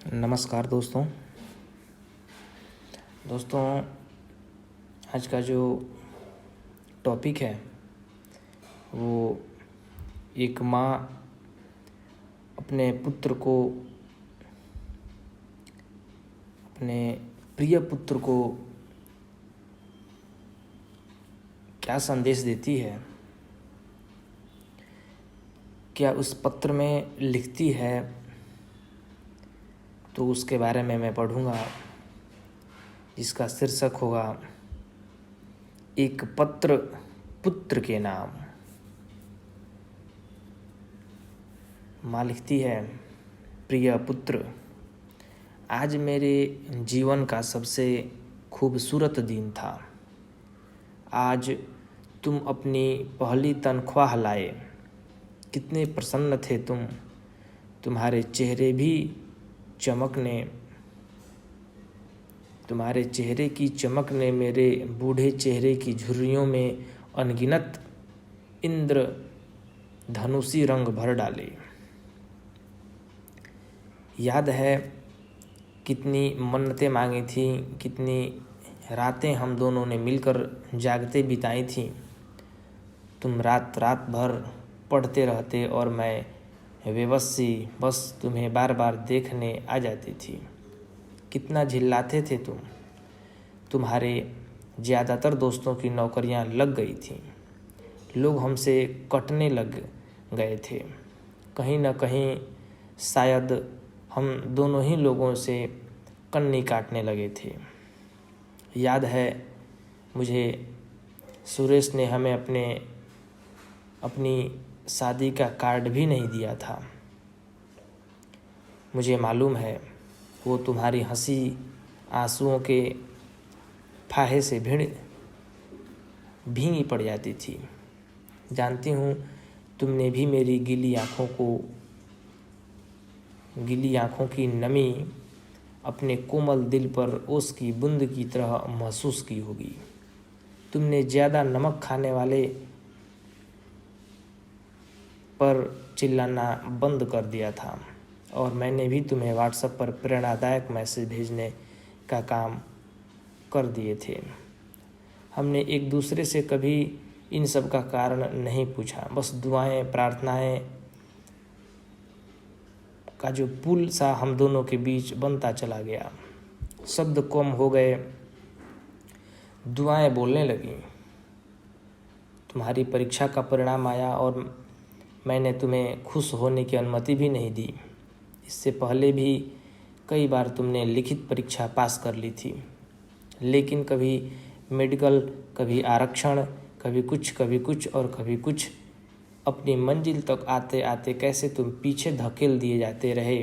नमस्कार दोस्तों। आज का जो टॉपिक है वो एक माँ अपने पुत्र को, अपने प्रिय पुत्र को क्या संदेश देती है, क्या उस पत्र में लिखती है, तो उसके बारे में मैं पढ़ूँगा, जिसका शीर्षक होगा एक पत्र पुत्र के नाम। माँ लिखती है, प्रिय पुत्र, आज मेरे जीवन का सबसे खूबसूरत दिन था। आज तुम अपनी पहली तनख्वाह लाए। कितने प्रसन्न थे तुम। तुम्हारे चेहरे की चमक ने मेरे बूढ़े चेहरे की झुर्रियों में अनगिनत इंद्र धनुषी रंग भर डाले। याद है कितनी मन्नतें मांगी थीं, कितनी रातें हम दोनों ने मिलकर जागते बिताई थीं। तुम रात भर पढ़ते रहते और मैं बेबसी बस तुम्हें बार बार देखने आ जाती थी। कितना झिल्लाते थे तुम। तुम्हारे ज़्यादातर दोस्तों की नौकरियां लग गई थीं। लोग हमसे कटने लग गए थे। कहीं न कहीं शायद हम दोनों ही लोगों से कन्नी काटने लगे थे। याद है मुझे, सुरेश ने हमें अपनी शादी का कार्ड भी नहीं दिया था। मुझे मालूम है वो तुम्हारी हंसी आंसुओं के फाहे से भींगी पड़ जाती थी। जानती हूँ तुमने भी मेरी गीली आँखों की नमी अपने कोमल दिल पर ओस की बूंद की तरह महसूस की होगी। तुमने ज़्यादा नमक खाने वाले पर चिल्लाना बंद कर दिया था और मैंने भी तुम्हें व्हाट्सएप पर प्रेरणादायक मैसेज भेजने का काम कर दिए थे। हमने एक दूसरे से कभी इन सब का कारण नहीं पूछा। बस दुआएं प्रार्थनाएं का जो पुल सा हम दोनों के बीच बनता चला गया। शब्द कम हो गए, दुआएं बोलने लगीं। तुम्हारी परीक्षा का परिणाम आया और मैंने तुम्हें खुश होने की अनुमति भी नहीं दी। इससे पहले भी कई बार तुमने लिखित परीक्षा पास कर ली थी, लेकिन कभी मेडिकल, कभी आरक्षण, कभी कुछ और कभी कुछ। अपनी मंजिल तक आते आते कैसे तुम पीछे धकेल दिए जाते रहे।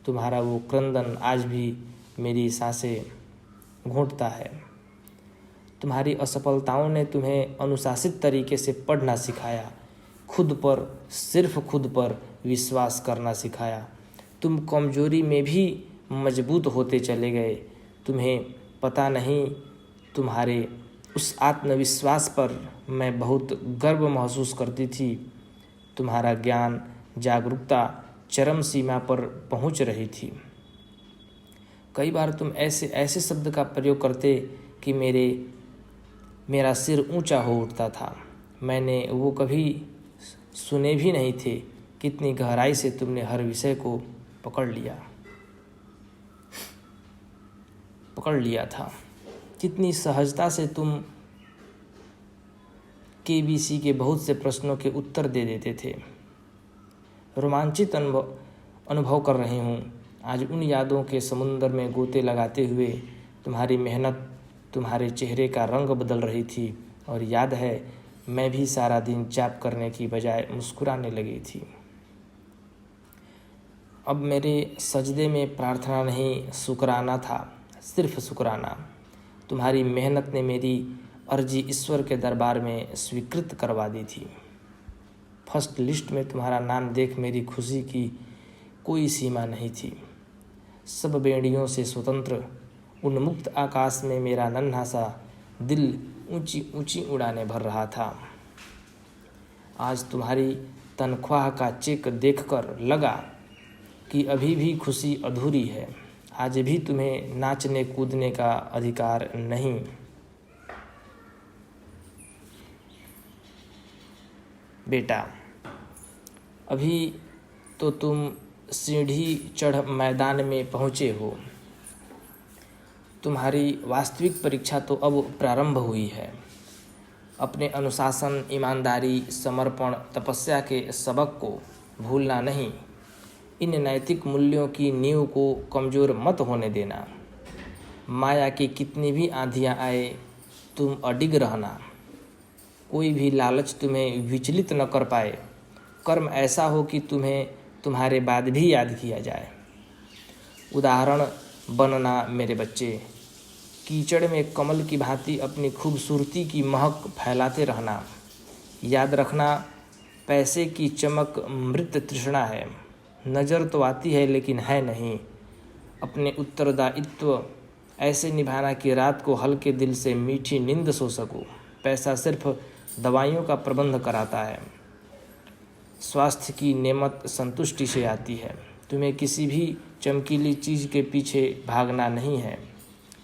तुम्हारा वो क्रंदन आज भी मेरी सांसें घूंटता है। तुम्हारी असफलताओं ने तुम्हें अनुशासित तरीके से पढ़ना सिखाया, सिर्फ खुद पर विश्वास करना सिखाया। तुम कमजोरी में भी मजबूत होते चले गए। तुम्हें पता नहीं, तुम्हारे उस आत्मविश्वास पर मैं बहुत गर्व महसूस करती थी। तुम्हारा ज्ञान, जागरूकता चरम सीमा पर पहुंच रही थी। कई बार तुम ऐसे शब्द का प्रयोग करते कि मेरा सिर ऊंचा हो उठता था। मैंने वो कभी सुने भी नहीं थे। कितनी गहराई से तुमने हर विषय को पकड़ लिया था। कितनी सहजता से तुम केबीसी के बहुत से प्रश्नों के उत्तर दे देते थे। रोमांचित अनुभव कर रही हूँ आज उन यादों के समुद्र में गोते लगाते हुए। तुम्हारी मेहनत तुम्हारे चेहरे का रंग बदल रही थी और याद है मैं भी सारा दिन जाप करने की बजाय मुस्कुराने लगी थी। अब मेरे सजदे में प्रार्थना नहीं, शुक्राना था, सिर्फ शुक्राना। तुम्हारी मेहनत ने मेरी अर्जी ईश्वर के दरबार में स्वीकृत करवा दी थी। फर्स्ट लिस्ट में तुम्हारा नाम देख मेरी खुशी की कोई सीमा नहीं थी। सब बेड़ियों से स्वतंत्र उन्मुक्त आकाश में मेरा नन्हा सा दिल ऊंची ऊंची उड़ानें भर रहा था। आज तुम्हारी तनख्वाह का चेक देखकर लगा कि अभी भी खुशी अधूरी है। आज भी तुम्हें नाचने कूदने का अधिकार नहीं। बेटा, अभी तो तुम सीढ़ी चढ़ मैदान में पहुँचे हो। तुम्हारी वास्तविक परीक्षा तो अब प्रारंभ हुई है। अपने अनुशासन, ईमानदारी, समर्पण, तपस्या के सबक को भूलना नहीं। इन नैतिक मूल्यों की नींव को कमज़ोर मत होने देना। माया की कितनी भी आंधियाँ आए, तुम अडिग रहना। कोई भी लालच तुम्हें विचलित न कर पाए। कर्म ऐसा हो कि तुम्हें तुम्हारे बाद भी याद किया जाए। उदाहरण बनना मेरे बच्चे। कीचड़ में कमल की भांति अपनी खूबसूरती की महक फैलाते रहना। याद रखना, पैसे की चमक मृत तृष्णा है। नज़र तो आती है लेकिन है नहीं। अपने उत्तरदायित्व ऐसे निभाना कि रात को हल्के दिल से मीठी नींद सो सकूं। पैसा सिर्फ दवाइयों का प्रबंध कराता है। स्वास्थ्य की नेमत संतुष्टि से आती है। तुम्हें किसी भी चमकीली चीज़ के पीछे भागना नहीं है।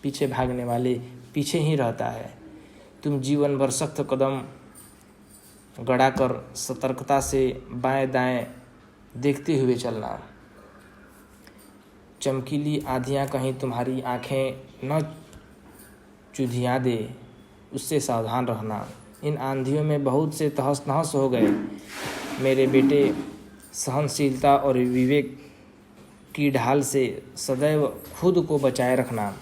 पीछे भागने वाले पीछे ही रहता है। तुम जीवन भर सख्त कदम गड़ाकर सतर्कता से बाएं दाएं देखते हुए चलना। चमकीली आंधियाँ कहीं तुम्हारी आंखें न चुधिया दे, उससे सावधान रहना। इन आंधियों में बहुत से तहस नहस हो गए। मेरे बेटे, सहनशीलता और विवेक की ढाल से सदैव खुद को बचाए रखना।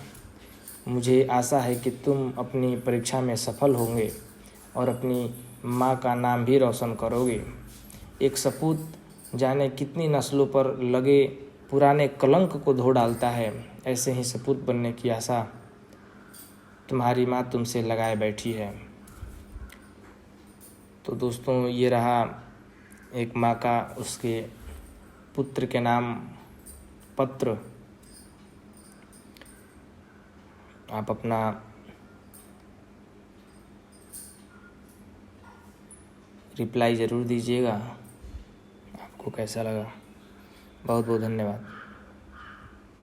मुझे आशा है कि तुम अपनी परीक्षा में सफल होंगे और अपनी माँ का नाम भी रोशन करोगे। एक सपूत जाने कितनी नस्लों पर लगे पुराने कलंक को धो डालता है। ऐसे ही सपूत बनने की आशा तुम्हारी माँ तुमसे लगाए बैठी है। तो दोस्तों, ये रहा एक माँ का उसके पुत्र के नाम पत्र। आप अपना रिप्लाई ज़रूर दीजिएगा। आपको कैसा लगा? बहुत बहुत धन्यवाद।